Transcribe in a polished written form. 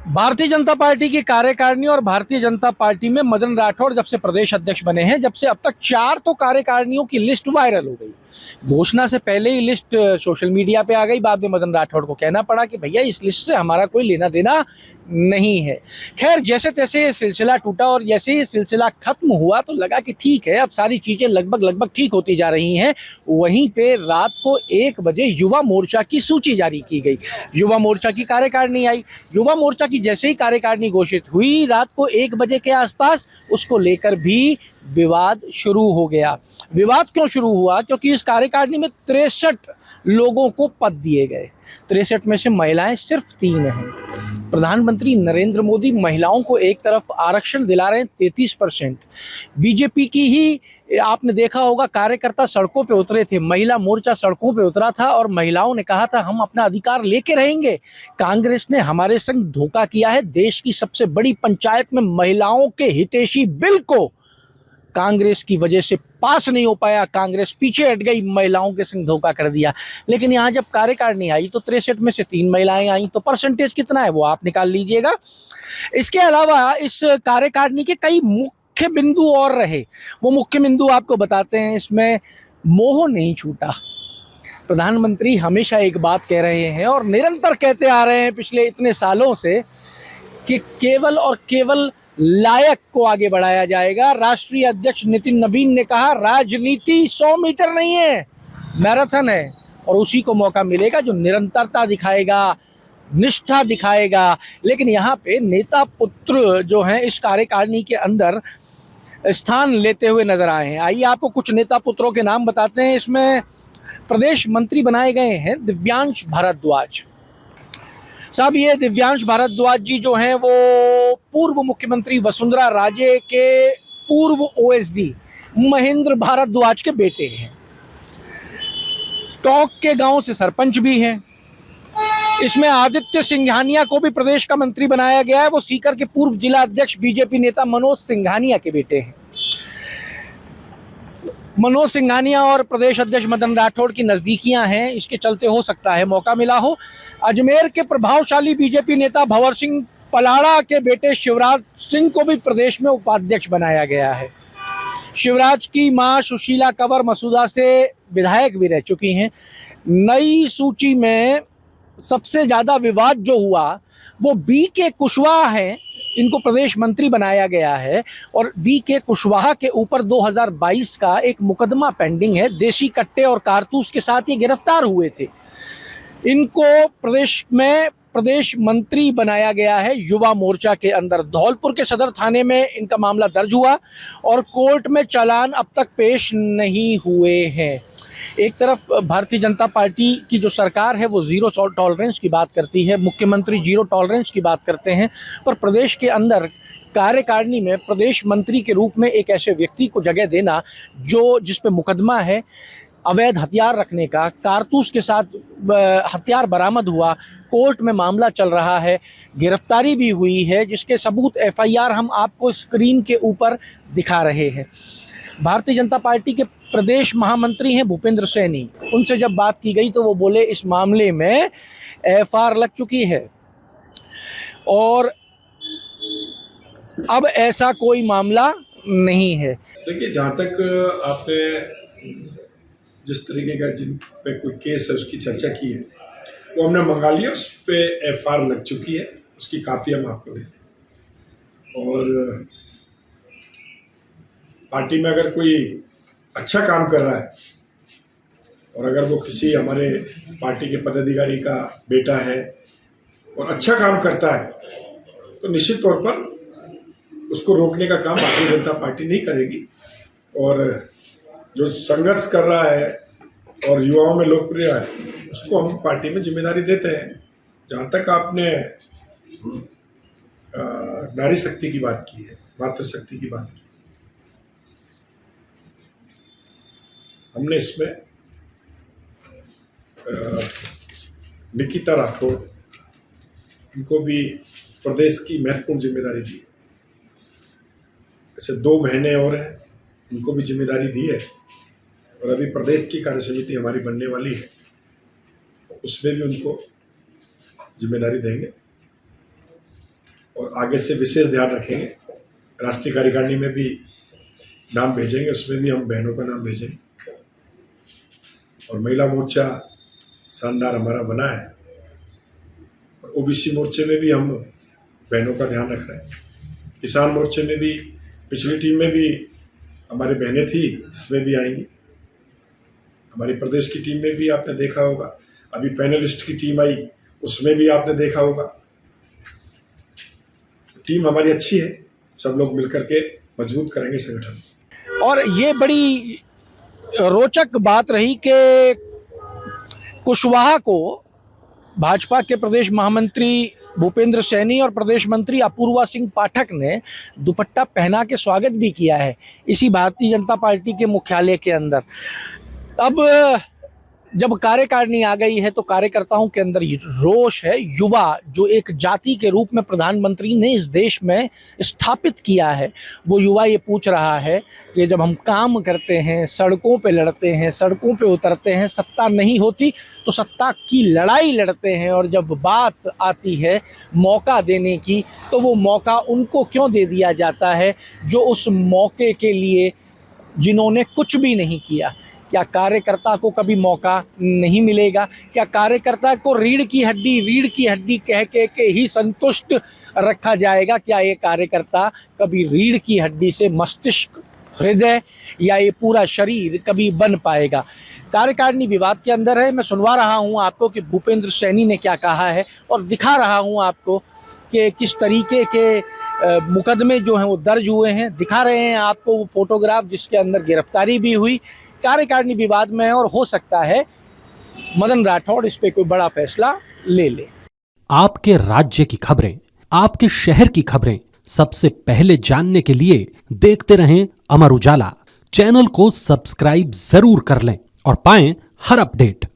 Bharatiya Janata party की कार्यकारिणी और भारतीय जनता पार्टी में मदन राठौड़ जब से प्रदेश अध्यक्ष बने हैं, जब से अब तक 4 तो कार्यकारिणियों की लिस्ट वायरल हो गई। घोषणा से पहले ही लिस्ट सोशल मीडिया पे आ गई। बाद में मदन राठौड़ को कहना पड़ा कि भैया इस लिस्ट से हमारा कोई लेना देना नहीं है। खैर, जैसे तैसे ये सिलसिला टूटा और जैसे ही सिलसिला खत्म हुआ तो लगा कि ठीक है, अब सारी चीजें लगभग ठीक होती जा रही हैं। वहीं पे रात को 1 बजे युवा मोर्चा की सूची जारी की गई। युवा मोर्चा की कार्यकारिणी आई। युवा मोर्चा की जैसे ही कार्यकारिणी घोषित हुई, रात को 1 बजे के आसपास उसको लेकर भी विवाद शुरू हो गया। विवाद क्यों शुरू हुआ? क्योंकि इस कार्यकारिणी में 63 लोगों को पद दिए गए। 63 में से महिलाएं सिर्फ 3 हैं। प्रधानमंत्री नरेंद्र मोदी महिलाओं को एक तरफ आरक्षण दिला रहे हैं 33%। बीजेपी की ही आपने देखा होगा कार्यकर्ता सड़कों पे उतरे थे, महिला मोर्चा सड़कों पे उतरा था और महिलाओं ने कहा था हम अपना अधिकार लेके रहेंगे। कांग्रेस ने हमारे संग धोखा किया है। देश की सबसे बड़ी पंचायत में महिलाओं के हितैषी बिल को कांग्रेस की वजह से पास नहीं हो पाया। कांग्रेस पीछे हट गई, महिलाओं के संग धोखा कर दिया। लेकिन यहाँ जब कार्यकारिणी आई तो 63 में से 3 महिलाएं आई, तो परसेंटेज कितना है वो आप निकाल लीजिएगा। इसके अलावा इस कार्यकारिणी के कई मुख्य बिंदु और रहे। वो मुख्य बिंदु आपको बताते हैं। इसमें मोह नहीं छूटा। प्रधानमंत्री हमेशा एक बात कह रहे हैं और निरंतर कहते आ रहे हैं पिछले इतने सालों से कि केवल और केवल लायक को आगे बढ़ाया जाएगा। राष्ट्रीय अध्यक्ष नितिन नवीन ने कहा राजनीति 100 मीटर नहीं है, मैराथन है, और उसी को मौका मिलेगा जो निरंतरता दिखाएगा, निष्ठा दिखाएगा। लेकिन यहाँ पे नेता पुत्र जो हैं इस कार्यकारिणी के अंदर स्थान लेते हुए नजर आए हैं। आइए आपको कुछ नेता पुत्रों के नाम बताते हैं। इसमें प्रदेश मंत्री बनाए गए हैं दिव्यांश भारद्वाज साहब। ये दिव्यांश भारद्वाज जी जो हैं वो पूर्व मुख्यमंत्री वसुंधरा राजे के पूर्व ओएसडी महेंद्र भारद्वाज के बेटे हैं। टोंक के गांव से सरपंच भी हैं। इसमें आदित्य सिंघानिया को भी प्रदेश का मंत्री बनाया गया है। वो सीकर के पूर्व जिला अध्यक्ष बीजेपी नेता मनोज सिंघानिया के बेटे हैं। मनोज सिंघानिया और प्रदेश अध्यक्ष मदन राठौड़ की नजदीकियां हैं, इसके चलते हो सकता है मौका मिला हो। अजमेर के प्रभावशाली बीजेपी नेता भंवर सिंह पलाड़ा के बेटे शिवराज सिंह को भी प्रदेश में उपाध्यक्ष बनाया गया है। शिवराज की मां सुशीला कंवर मसूदा से विधायक भी रह चुकी हैं। नई सूची में सबसे ज्यादा विवाद जो हुआ वो बी.के. कुशवाहा हैं। इनको प्रदेश मंत्री बनाया गया है और बी.के. कुशवाहा के ऊपर 2022 का एक मुकदमा पेंडिंग है। देशी कट्टे और कारतूस के साथ ये गिरफ्तार हुए थे। इनको प्रदेश में प्रदेश मंत्री बनाया गया है युवा मोर्चा के अंदर। धौलपुर के सदर थाने में इनका मामला दर्ज हुआ और कोर्ट में चालान अब तक पेश नहीं हुए हैं। एक तरफ भारतीय जनता पार्टी की जो सरकार है वो जीरो टॉलरेंस की बात करती है, मुख्यमंत्री जीरो टॉलरेंस की बात करते हैं, पर प्रदेश के अंदर कार्यकारिणी में प्रदेश मंत्री के रूप में एक ऐसे व्यक्ति को जगह देना जो जिस पे मुकदमा है अवैध हथियार रखने का, कारतूस के साथ हथियार बरामद हुआ, कोर्ट में मामला चल रहा है, गिरफ्तारी भी हुई है, जिसके सबूत एफआईआर हम आपको स्क्रीन के ऊपर दिखा रहे हैं। भारतीय जनता पार्टी के प्रदेश महामंत्री हैं भूपेंद्र सैनी। उनसे जब बात की गई तो वो बोले इस मामले में एफआईआर लग चुकी है और अब ऐसा कोई मामला नहीं है। देखिए, जहाँ तक आपने जिस तरीके का जिन पे कोई केस है उसकी चर्चा की है वो हमने मंगा लिया। उस पे एफआईआर लग चुकी है, उसकी कापी हम आपको दें। और पार्टी में अगर कोई अच्छा काम कर रहा है और अगर वो किसी हमारे पार्टी के पदाधिकारी का बेटा है और अच्छा काम करता है तो निश्चित तौर पर उसको रोकने का काम भारतीय जनता पार्टी नहीं करेगी। और जो संघर्ष कर रहा है और युवाओं में लोकप्रिय है उसको हम पार्टी में जिम्मेदारी देते हैं। जहाँ तक आपने नारी शक्ति की बात की है, मातृशक्ति की बात की, हमने इसमें निकिता राठौड़ इनको भी प्रदेश की महत्वपूर्ण जिम्मेदारी दी है। ऐसे 2 बहनें और हैं, उनको भी जिम्मेदारी दी है और अभी प्रदेश की कार्यसमिति हमारी बनने वाली है, उसमें भी उनको जिम्मेदारी देंगे। और आगे से विशेष ध्यान रखेंगे। राष्ट्रीय कार्यकारिणी में भी नाम भेजेंगे, उसमें भी हम बहनों का नाम भेजेंगे। और महिला मोर्चा शानदार हमारा बना है, और ओबीसी मोर्चे में भी हम बहनों का ध्यान रख रहे हैं। किसान मोर्चे में भी पिछली टीम में भी हमारी बहनें थी, इसमें भी आएंगी। हमारी प्रदेश की टीम में भी आपने देखा होगा, अभी पैनलिस्ट की टीम आई, उसमें भी आपने देखा होगा। टीम हमारी अच्छी है, सब लोग मिलकर के मजबूत करेंगे संगठन। और ये बड़ी रोचक बात रही कि कुशवाहा को भाजपा के प्रदेश महामंत्री भूपेंद्र सैनी और प्रदेश मंत्री अपूर्वा सिंह पाठक ने दुपट्टा पहना के स्वागत भी किया है इसी भारतीय जनता पार्टी के मुख्यालय के अंदर। अब जब कार्यकारिणी आ गई है तो कार्यकर्ताओं के अंदर रोष है। युवा जो एक जाति के रूप में प्रधानमंत्री ने इस देश में स्थापित किया है, वो युवा ये पूछ रहा है कि जब हम काम करते हैं, सड़कों पे लड़ते हैं, सड़कों पे उतरते हैं, सत्ता नहीं होती तो सत्ता की लड़ाई लड़ते हैं, और जब बात आती है मौका देने की तो वो मौका उनको क्यों दे दिया जाता है जो उस मौके के लिए जिन्होंने कुछ भी नहीं किया। क्या कार्यकर्ता को कभी मौका नहीं मिलेगा? क्या कार्यकर्ता को रीढ़ की हड्डी कह के ही संतुष्ट रखा जाएगा? क्या ये कार्यकर्ता कभी रीढ़ की हड्डी से मस्तिष्क, हृदय या ये पूरा शरीर कभी बन पाएगा? कार्यकारिणी विवाद के अंदर है। मैं सुनवा रहा हूँ आपको कि भूपेंद्र सैनी ने क्या कहा है, और दिखा रहा हूँ आपको कि किस तरीके के मुकदमे जो हैं वो दर्ज हुए हैं। दिखा रहे हैं आपको वो फोटोग्राफ जिसके अंदर गिरफ्तारी भी हुई। कार्यकारिणी विवाद में है और हो सकता है मदन राठौड़ इस पे कोई बड़ा फैसला ले ले। आपके राज्य की खबरें, आपके शहर की खबरें सबसे पहले जानने के लिए देखते रहें अमर उजाला। चैनल को सब्सक्राइब जरूर कर लें और पाएं हर अपडेट।